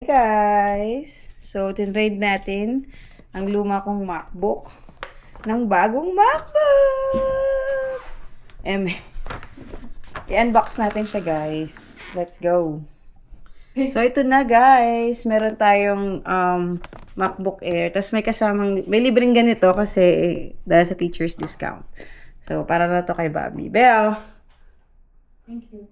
Guys, so tinrade natin ang luma kong MacBook ng bagong MacBook. I-unbox natin siya, guys. Let's go. So ito na, guys. Meron tayong MacBook Air. Tapos may libreng ganito kasi dahil sa teacher's discount. So para na to kay Bobby. Belle. Thank you.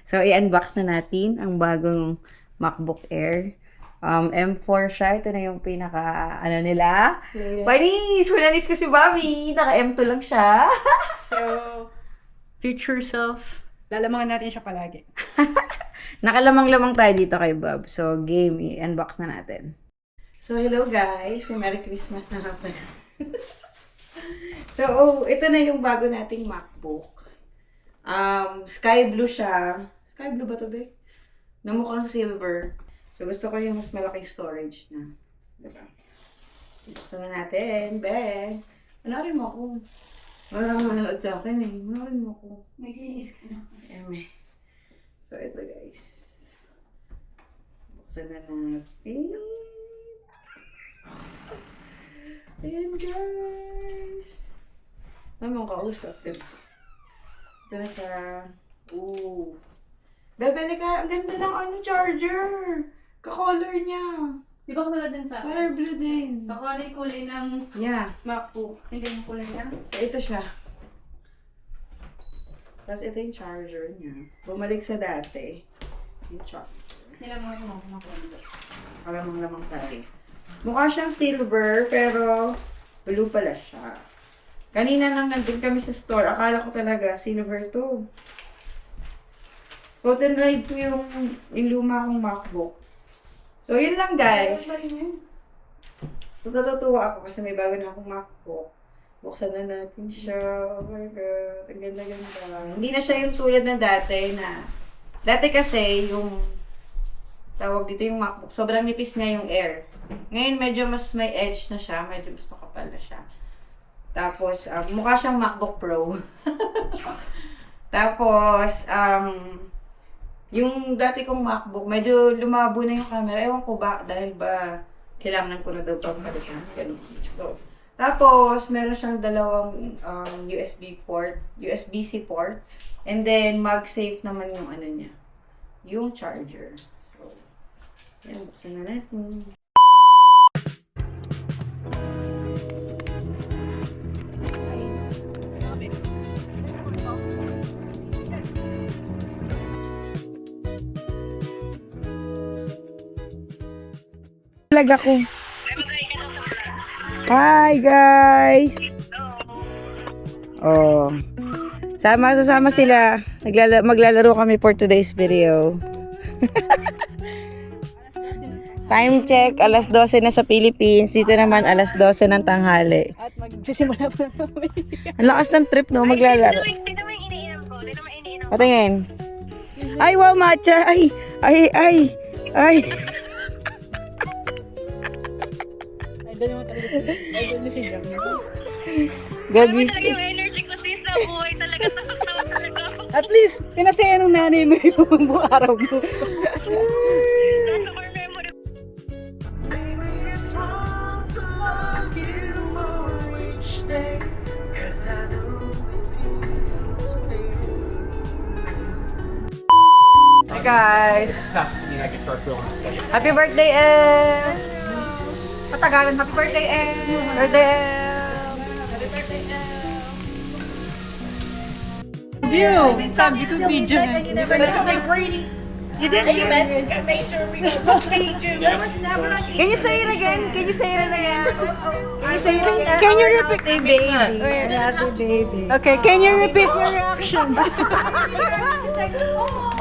So i-unbox na natin ang bagong MacBook Air. M4 siya. Ito na yung pinaka, nila. Panis ko si Bobby. Naka M2 lang siya. So, future self, lalamangan natin siya palagi. Nakalamang-lamang tayo dito kay Bob. So, game, i-unbox na natin. So, hello guys. Merry Christmas na nga pala. So, ito na yung bago nating MacBook. Sky blue siya. Sky blue ba ito, be? Na mukhang silver. So, gusto ko yung mas malaking storage na. Diba? Buksan na natin. Be, manorin mo ako. Walang manood sa akin eh. Manorin mo ako. Nag-iis ka na. So, ito guys. Buksan na natin. Ayan guys. Namang kausap, diba? Ito na siya. Ooh. Bebele ka, ang ganda ng charger. Ka-color niya. Di ba katulad din sa Color blue din. Kakulay-kulay ng Yeah. MacBook. Hindi yung kulay niya. So, ito siya. Tapos ito yung charger niya. Bumalik sa dati. Yung charger. Nilamangan mo ng kulay. Malamang-lamang tayo. Mukha siyang silver, pero blue pala siya. Kanina nang nandun kami sa store, akala ko talaga silver to. So, tinride ko yung luma kong MacBook. So, yun lang guys. Natutuwa ako kasi may bago na akong MacBook. Buksan na natin siya. Oh my God. Ang ganda-ganda. Hindi na siya yung tulad na dati na... Dati kasi yung... Tawag dito yung MacBook. Sobrang nipis niya yung Air. Ngayon medyo mas may edge na siya. Medyo mas makapal na siya. Tapos, mukha siyang MacBook Pro. Tapos, yung dati kong MacBook, medyo lumabo na yung camera. Ewan ko ba, dahil ba kailangan ko na daw pagpalitan. So, tapos, meron siyang dalawang USB-C port. And then, MagSafe naman yung niya. Yung charger. So, yan, buksan na natin. Vlog ako. Hi guys! Oh. Sama sila. Maglalaro kami for today's video. Time check, alas 12 na sa Philippines. Dito naman alas 12 ng tanghali. At magsisimula po na kami. Ang lakas ng trip, no? Maglalaro. Tingnan mo yung iniinom ko. Patingin. Ay, wow, matcha! Ay! Idol mo talaga. Idol ni si Jam. Gagi. Talaga yung energy ko sis na buhay talaga. Takot talaga ako. At least, pinasaya ng nanay mo yung buong araw mo. Nasa core memory. Hi guys! Happy birthday, El! Patagalan, happy birthday, El! Birthday, El! Dio! Sabi ko video na. You didn't give us. Make sure we don't feed you. There was never a Can you say it again? Can you say it again? Can you say it again? Can you repeat? Happy baby. Happy baby. Okay, can you repeat your reaction?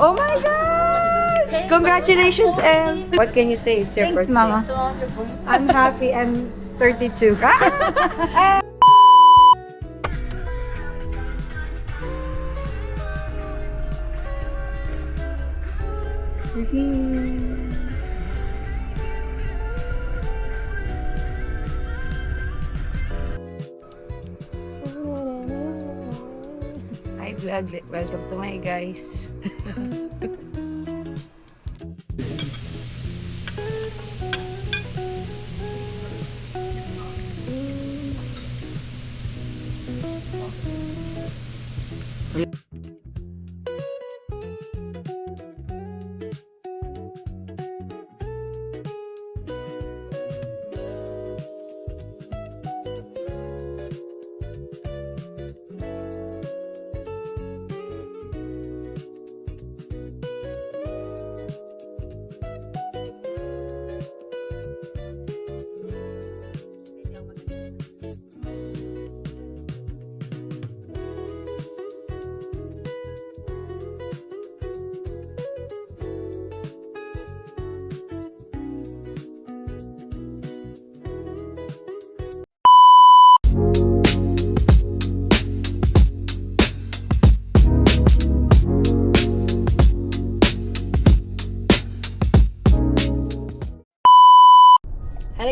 Oh my God! Congratulations, El! What can you say? It's your birthday. Mama. I'm happy. I'm 32. Hi vlog, welcome to my guys. Hello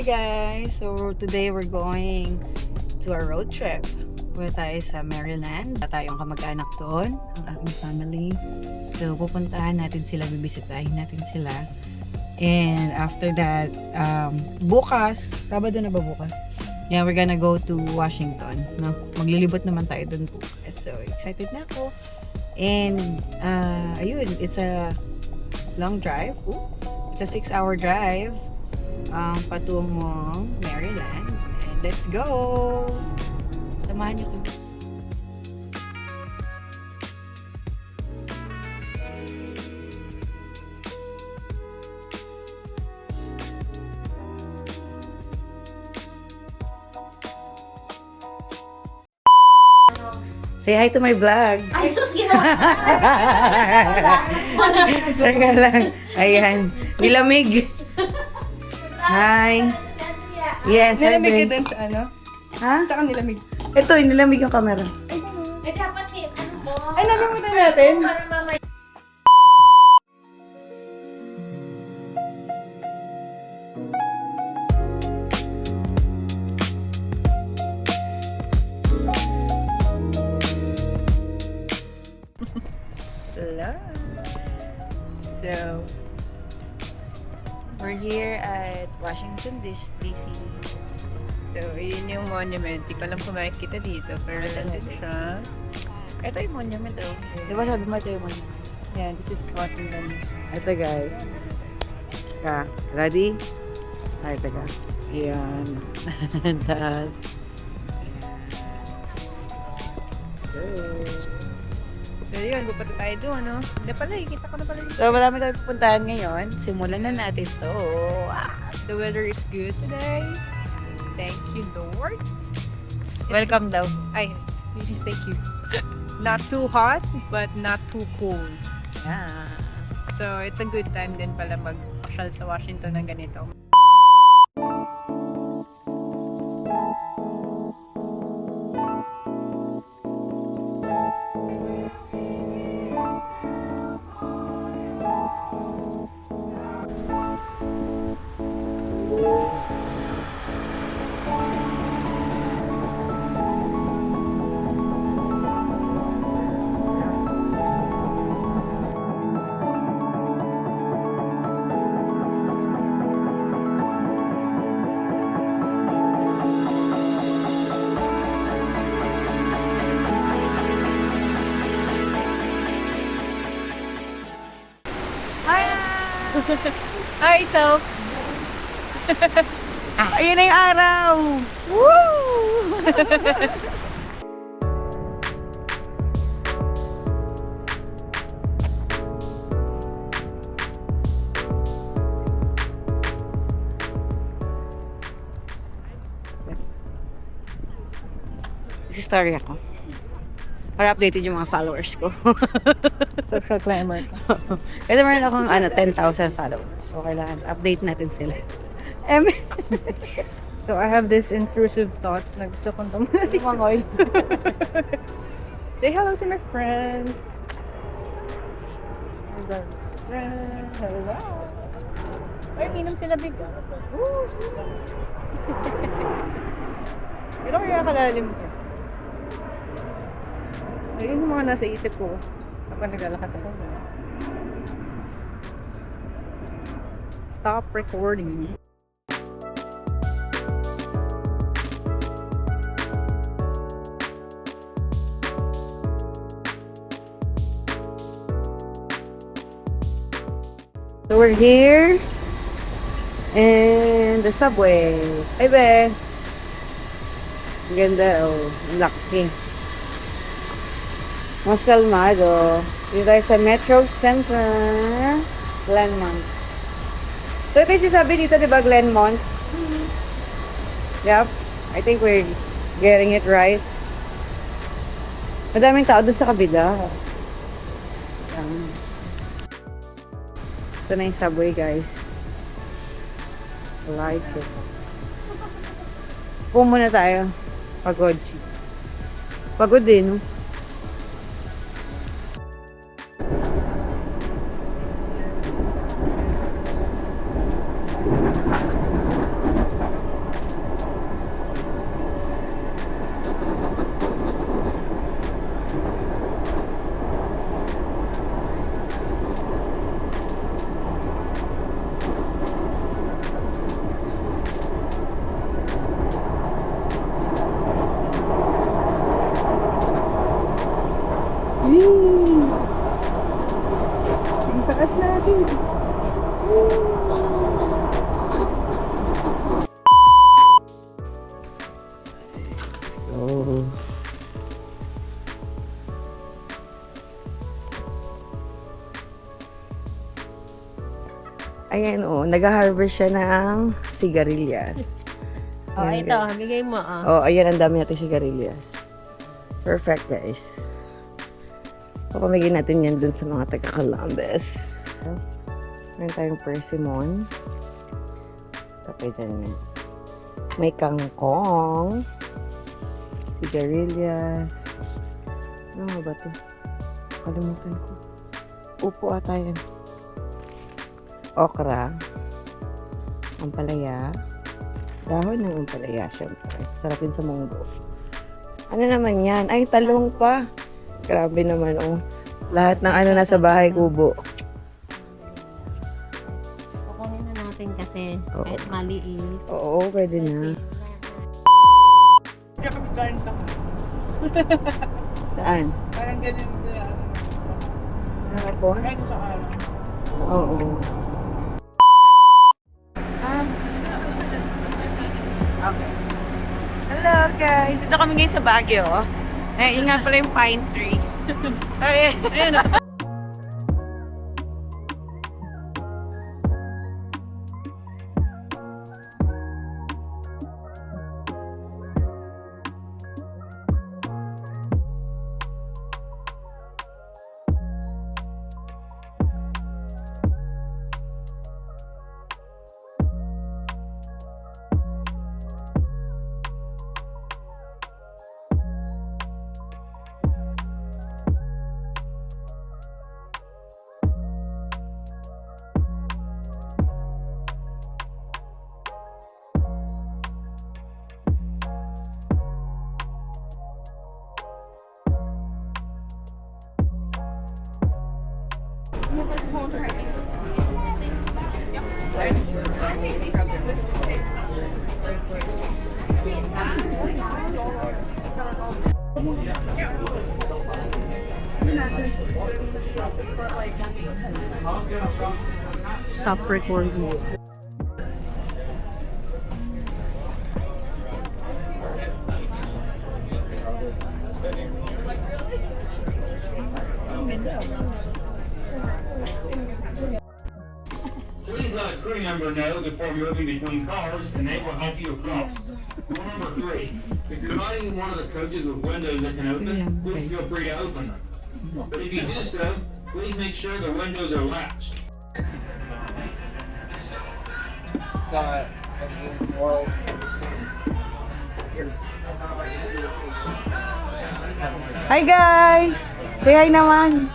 guys! So today we're going to a road trip. Punta tayo sa Maryland. Wala tayong kamag-anak doon, ang aking family. So pupuntahan natin sila, bibisitahin natin sila. And after that, bukas, Sabado na ba bukas? Yeah, we're gonna go to Washington. No? Maglilibot naman tayo doon bukas. So excited na ako. And ayun, it's a long drive. Ooh, it's a 6-hour drive. Patungong Maryland. And let's go! Samahan niyo kami. Say hi to my vlog. Ay, sus, ginawa Teka lang. Ayan. Nilamig. Hi. Yes, hi, Nilamig ka babe. din sa ano? Ha? Saan nilamig? Ito, nilamig yung camera. Eh, dapat ano mo? Ay, nalimutan natin. Para mamaya. Hello. So, we're here at Washington, D.C. So, yun yung monument. Di ko alam kung makikita dito, pero nandun siya. Ito yung monument, oh. Di ba sabi mo ito yung monument? Yan, this is Washington. Ito, guys. Ready? Ay, teka. Ayan. Taas. So, yun, pupunta tayo doon, no? Hindi pala, kita ko na pala. so, marami tayo pupuntahan ngayon. Simulan na natin to. The weather is good today. Thank you, Lord. Welcome daw. Ay, thank you. Not too hot, but not too cold. Yeah. So, it's a good time din pala mag-pasyal sa Washington ng ganito. Hi, self! Ayun na yung araw! Woo! Story ako. Para updated yung mga followers ko. Social climber. Kasi meron akong 10,000 followers. So, kailangan update natin sila. So, I have this intrusive thought na gusto kong tumunan. Mangoy. Say hello to my friends. Hello. Ay, minom sila big. Pero kaya kalalim ko. Ayun yung mga nasa isip ko kapag naglalakad ako. Stop recording. So we're here in the subway. Ay, be. Ang ganda, oh. Laki. Mas kalmado. Dito tayo sa Metro Center. Glenmont. So ito yung sabi dito, di ba, Glenmont? Yep. I think we're getting it right. Madaming tao dun sa kabila. Yan. Ito na yung subway, guys. I like it. Pupo muna tayo. Pagod. Pagod din, no? Ang taas natin. Oh. Ayan, oh. Nag-harvest siya ng sigarilyas. Oh, Ayan, ito. guys. Bigay mo, Oh, ayan, ang dami natin sigarilyas. Perfect, guys. Papamigay natin yan dun sa mga taga-Columbus. Meron tayong persimmon. Tapos dyan yan. May kangkong. Sigarilyas. Ano nga ba ito? Kalimutan ko. Upo ata yan. Okra. Ampalaya. Dahon ng ampalaya, syempre. Sarapin sa munggo. Ano naman yan? Ay, talong pa. Grabe naman, oh. Lahat ng ano nasa bahay kubo. Kukunin na natin kasi Oo. kahit maliit. Oo, pwede na. Saan? Parang ganyan na. Nakapon? Kahit sa araw. Oo. Okay. Hello guys! Dito kami ngayon sa Baguio. Eh, yun nga pala yung pine trees. Ayan. Stop recording. Please let a crew member know before moving between cars, and they will help you across. Rule number 3, if you're riding one of the coaches with windows that can open, please feel free to open them. But if you do so, please make sure the windows are latched. Hi guys! Say hi naman!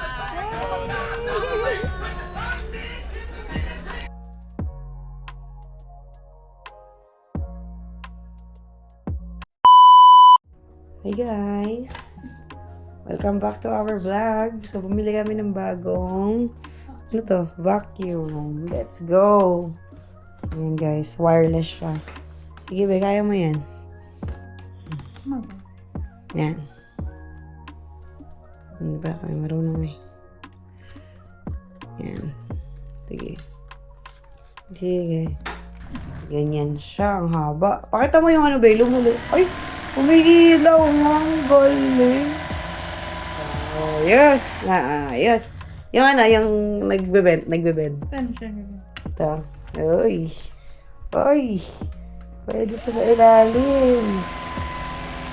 Hi guys! Welcome back to our vlog. So, bumili kami ng bagong ano to? Vacuum. Let's go! Ayan guys, wireless siya. Sige be, kaya mo yan. Yan. Ano ba? Kami marunong eh. Yan. Sige. Sige. Ganyan siya. Ang haba. Pakita mo yung ano ba? Lumuli. Ay! Umiilaw nga. Ang galing. Oh, yes. Yes. Yung ano, yung nagbebed. Ito. Uy. Uy. Pwede sa ilalim.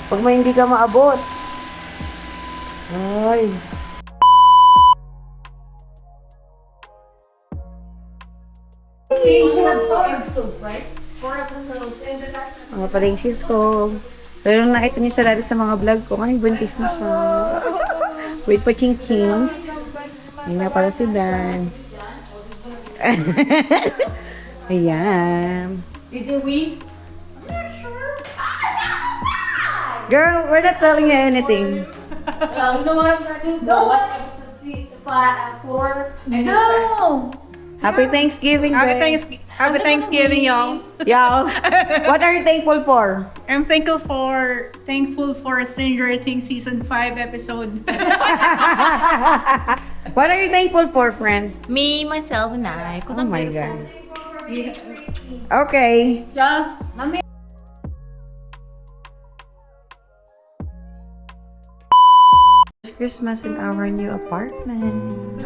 Pag may hindi ka maabot. Ay. Mga palingsis ko. Pero nakita niyo siya dati sa mga vlog ko. Ay, buntis na siya. Wait pa ching-chings. Ayun na pala si Dan. Ayan. Girl, we're not telling you anything. You know what I'm gonna do? No. What? 4 and No! Happy Thanksgiving, Happy guys. Thanksgiving, y'all. Y'all, what are you thankful for? I'm thankful for Stranger Things Season 5 episode. What are you thankful for, friend? Me, myself, and I. Because Oh I'm my beautiful. God. Okay. Yeah. Christmas in our new apartment.